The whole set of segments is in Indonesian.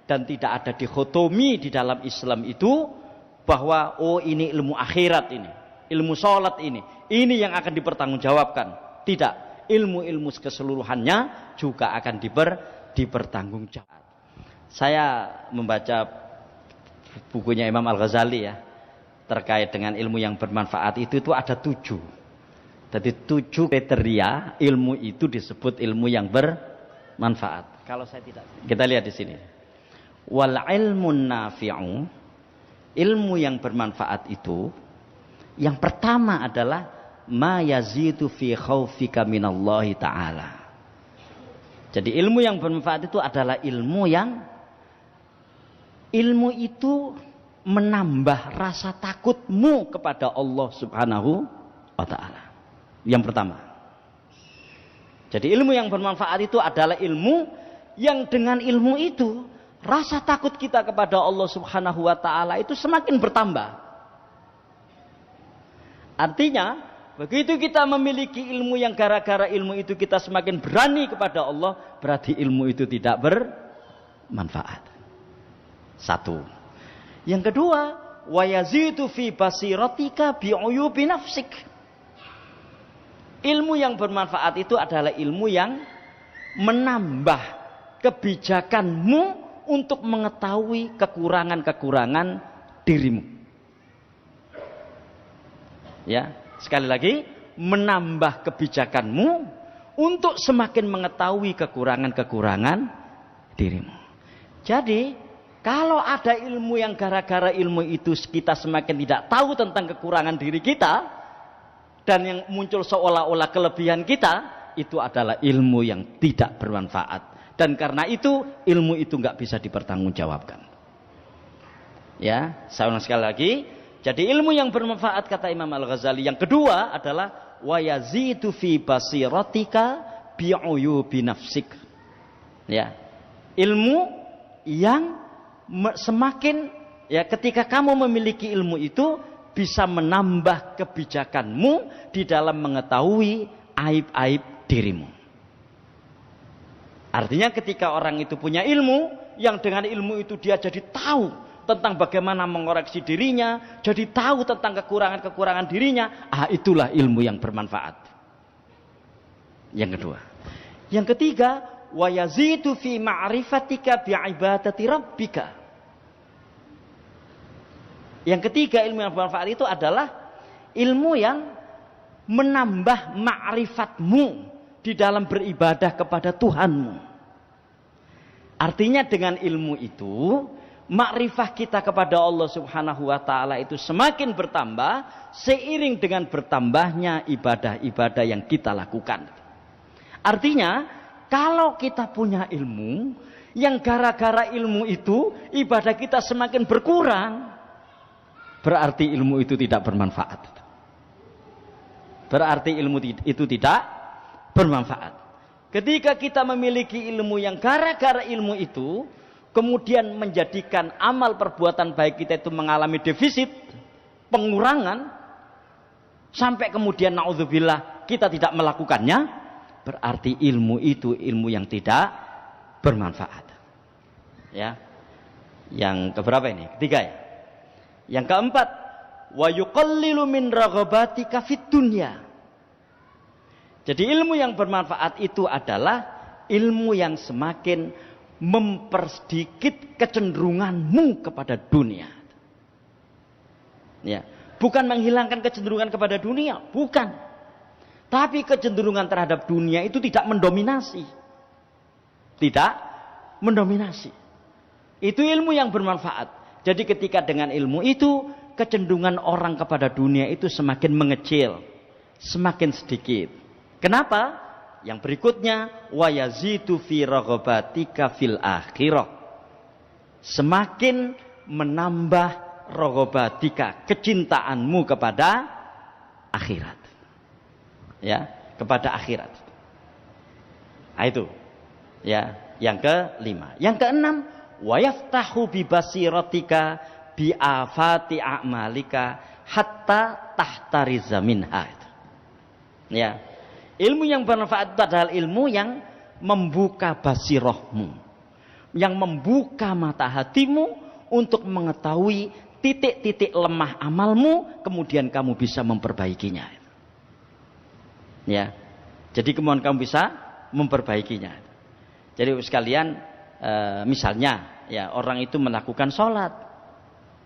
Dan tidak ada dikotomi di dalam Islam itu bahwa oh ini ilmu akhirat, ini ilmu sholat, ini yang akan dipertanggungjawabkan. Tidak, ilmu-ilmu keseluruhannya juga akan dipertanggungjawabkan. Saya membaca bukunya Imam Al-Ghazali ya, terkait dengan ilmu yang bermanfaat itu ada 7. Jadi 7 kriteria ilmu itu disebut ilmu yang bermanfaat. Kalau saya tidak, kita lihat di sini. Wal ilmun nafi'u, ilmu yang bermanfaat itu yang pertama adalah ma yazidu fi khaufika minallahi ta'ala. Jadi ilmu yang bermanfaat itu adalah ilmu itu menambah rasa takutmu kepada Allah Subhanahu wa ta'ala. Yang pertama. Jadi ilmu yang bermanfaat itu adalah ilmu yang dengan ilmu itu rasa takut kita kepada Allah Subhanahu wa ta'ala itu semakin bertambah. Artinya, begitu kita memiliki ilmu yang gara-gara ilmu itu kita semakin berani kepada Allah, berarti ilmu itu tidak bermanfaat. 1. Yang kedua, wa yazidu fi basiratika bi uyubi nafsik. Ilmu yang bermanfaat itu adalah ilmu yang menambah kebijakanmu untuk mengetahui kekurangan-kekurangan dirimu. Ya, sekali lagi, menambah kebijakanmu untuk semakin mengetahui kekurangan-kekurangan dirimu. Jadi, kalau ada ilmu yang gara-gara ilmu itu kita semakin tidak tahu tentang kekurangan diri kita dan yang muncul seolah-olah kelebihan kita, itu adalah ilmu yang tidak bermanfaat. Dan karena itu ilmu itu nggak bisa dipertanggungjawabkan. Ya, saya ulang sekali lagi. Jadi ilmu yang bermanfaat kata Imam Al-Ghazali yang kedua adalah wa yazidu fi basiratika bi uyubi nafsik. Ya. Ilmu yang semakin ya ketika kamu memiliki ilmu itu bisa menambah kebijakanmu di dalam mengetahui aib-aib dirimu. Artinya ketika orang itu punya ilmu, yang dengan ilmu itu dia jadi tahu tentang bagaimana mengoreksi dirinya, jadi tahu tentang kekurangan-kekurangan dirinya, itulah ilmu yang bermanfaat. Yang kedua. Yang ketiga, wa yazidu fi ma'rifatika bi ibadati rabbika. Yang ketiga ilmu yang bermanfaat itu adalah ilmu yang menambah ma'rifatmu di dalam beribadah kepada Tuhanmu. Artinya dengan ilmu itu, makrifah kita kepada Allah Subhanahu wa ta'ala itu semakin bertambah seiring dengan bertambahnya ibadah-ibadah yang kita lakukan. Artinya, kalau kita punya ilmu, yang gara-gara ilmu itu ibadah kita semakin berkurang, berarti ilmu itu tidak bermanfaat. Berarti ilmu itu tidak bermanfaat. Ketika kita memiliki ilmu yang gara-gara ilmu itu kemudian menjadikan amal perbuatan baik kita itu mengalami defisit, pengurangan, sampai kemudian naudzubillah kita tidak melakukannya, berarti ilmu itu ilmu yang tidak bermanfaat. Ya. Yang keberapa ini? Ketiga ya. Yang keempat, wa yuqallilu min raghabatika fid dunya. Jadi ilmu yang bermanfaat itu adalah ilmu yang semakin mempersedikit kecenderunganmu kepada dunia. Ya, bukan menghilangkan kecenderungan kepada dunia, bukan. Tapi kecenderungan terhadap dunia itu tidak mendominasi. Tidak mendominasi. Itu ilmu yang bermanfaat. Jadi ketika dengan ilmu itu kecenderungan orang kepada dunia itu semakin mengecil, semakin sedikit. Kenapa? Yang berikutnya wa yazidu fi raghabatika fil akhirah. Semakin menambah raghabatika, kecintaanmu kepada akhirat. Ya, kepada akhirat. Nah, itu. Ya, yang kelima. Yang keenam, wa yaftahu bi basiratika bi afati a'malika hatta tahtariza minha. Ya. Ilmu yang bermanfaat itu adalah ilmu yang membuka basirahmu, yang membuka mata hatimu untuk mengetahui titik-titik lemah amalmu, kemudian kamu bisa memperbaikinya. Ya, jadi kemudian kamu bisa memperbaikinya. Jadi sekalian, misalnya, ya orang itu melakukan sholat,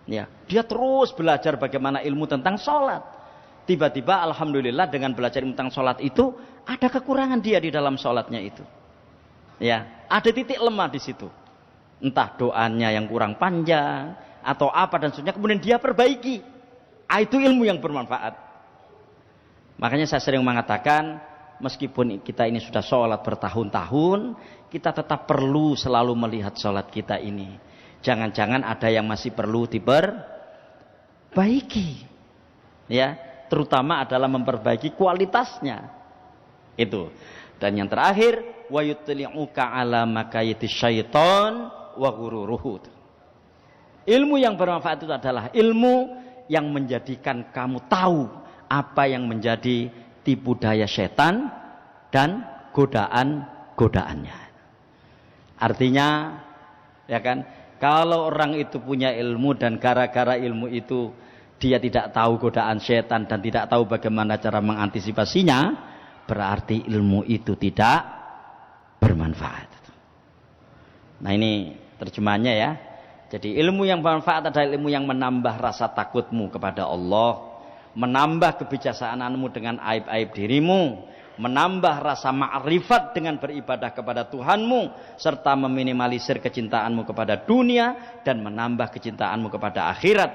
ya dia terus belajar bagaimana ilmu tentang sholat. Tiba-tiba, alhamdulillah dengan belajar ilmu tentang sholat itu ada kekurangan dia di dalam sholatnya itu. Ya, ada titik lemah di situ. Entah doanya yang kurang panjang atau apa dan sebagainya, kemudian dia perbaiki. Itu ilmu yang bermanfaat. Makanya saya sering mengatakan, meskipun kita ini sudah sholat bertahun-tahun, kita tetap perlu selalu melihat sholat kita ini. Jangan-jangan ada yang masih perlu diperbaiki. Ya, terutama adalah memperbaiki kualitasnya. Itu. Dan yang terakhir, wa yutli'uka ala makayiti syaiton wa ghururuhu. Ilmu yang bermanfaat itu adalah ilmu yang menjadikan kamu tahu apa yang menjadi tipu daya setan dan godaan-godaannya. Artinya, ya kan, kalau orang itu punya ilmu dan gara-gara ilmu itu dia tidak tahu godaan setan dan tidak tahu bagaimana cara mengantisipasinya, berarti ilmu itu tidak bermanfaat. Nah, ini terjemahannya ya. Jadi ilmu yang bermanfaat adalah ilmu yang menambah rasa takutmu kepada Allah, menambah kebijaksanaanmu dengan aib-aib dirimu, menambah rasa ma'rifat dengan beribadah kepada Tuhanmu, serta meminimalisir kecintaanmu kepada dunia dan menambah kecintaanmu kepada akhirat,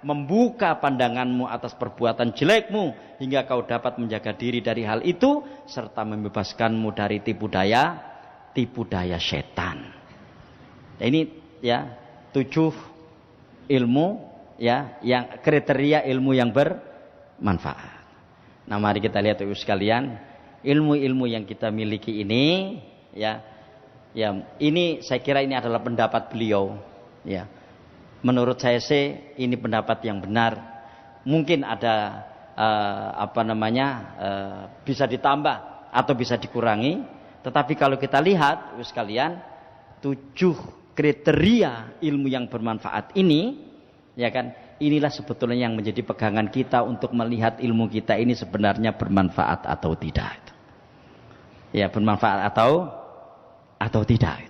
membuka pandanganmu atas perbuatan jelekmu hingga kau dapat menjaga diri dari hal itu, serta membebaskanmu dari tipu daya setan. Nah, ini ya 7 ilmu ya yang kriteria ilmu yang bermanfaat. Nah, mari kita lihat Ibu sekalian, ilmu-ilmu yang kita miliki ini ya ini saya kira ini adalah pendapat beliau ya. Menurut saya sih ini pendapat yang benar. Mungkin ada bisa ditambah atau bisa dikurangi, tetapi kalau kita lihat Ibu sekalian, 7 kriteria ilmu yang bermanfaat ini, ya kan, inilah sebetulnya yang menjadi pegangan kita untuk melihat ilmu kita ini sebenarnya bermanfaat atau tidak. Ya, bermanfaat atau tidak.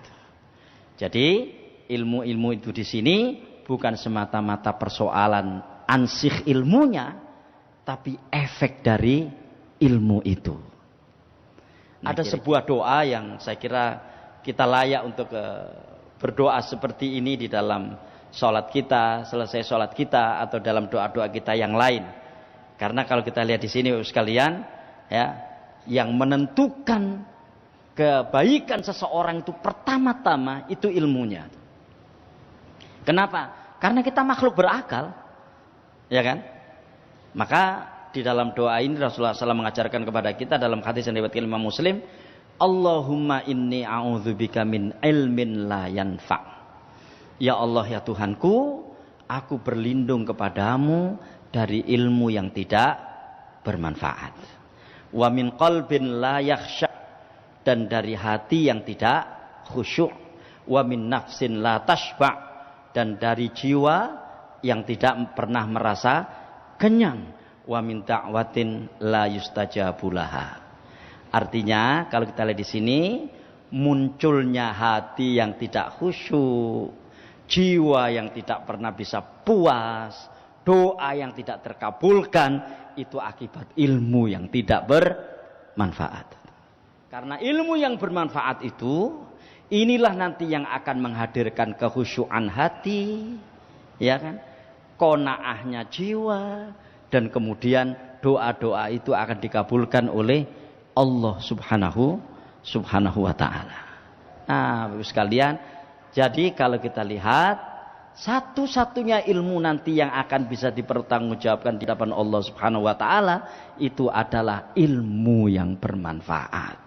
Jadi ilmu-ilmu itu di sini bukan semata-mata persoalan ansih ilmunya, tapi efek dari ilmu itu. Ada sebuah doa yang saya kira kita layak untuk berdoa seperti ini di dalam sholat kita, selesai sholat kita, atau dalam doa-doa kita yang lain. Karena kalau kita lihat di sini sekalian, ya, yang menentukan kebaikan seseorang itu pertama-tama itu ilmunya. Kenapa? Karena kita makhluk berakal, ya kan? Maka di dalam doa ini Rasulullah SAW mengajarkan kepada kita dalam hadis yang diriwayatkan Imam Muslim, Allahumma inni a'udzubika min ilmin la yanfa'. Ya Allah ya Tuhanku, aku berlindung kepadamu dari ilmu yang tidak bermanfaat. Wa min qalbin la yakhsha, dan dari hati yang tidak khusyuk. Wa min nafsin la tashba', dan dari jiwa yang tidak pernah merasa kenyang. Wa min da'watin la yustajabu laha. Artinya kalau kita lihat di sini, munculnya hati yang tidak khusyuk, jiwa yang tidak pernah bisa puas, doa yang tidak terkabulkan, itu akibat ilmu yang tidak bermanfaat. Karena ilmu yang bermanfaat itu, inilah nanti yang akan menghadirkan kekhusyuan hati, ya kan? Qanaahnya jiwa, dan kemudian doa-doa itu akan dikabulkan oleh Allah subhanahu wa ta'ala. Nah, Bapak sekalian, jadi kalau kita lihat, satu-satunya ilmu nanti yang akan bisa dipertanggungjawabkan di hadapan Allah subhanahu wa ta'ala, itu adalah ilmu yang bermanfaat.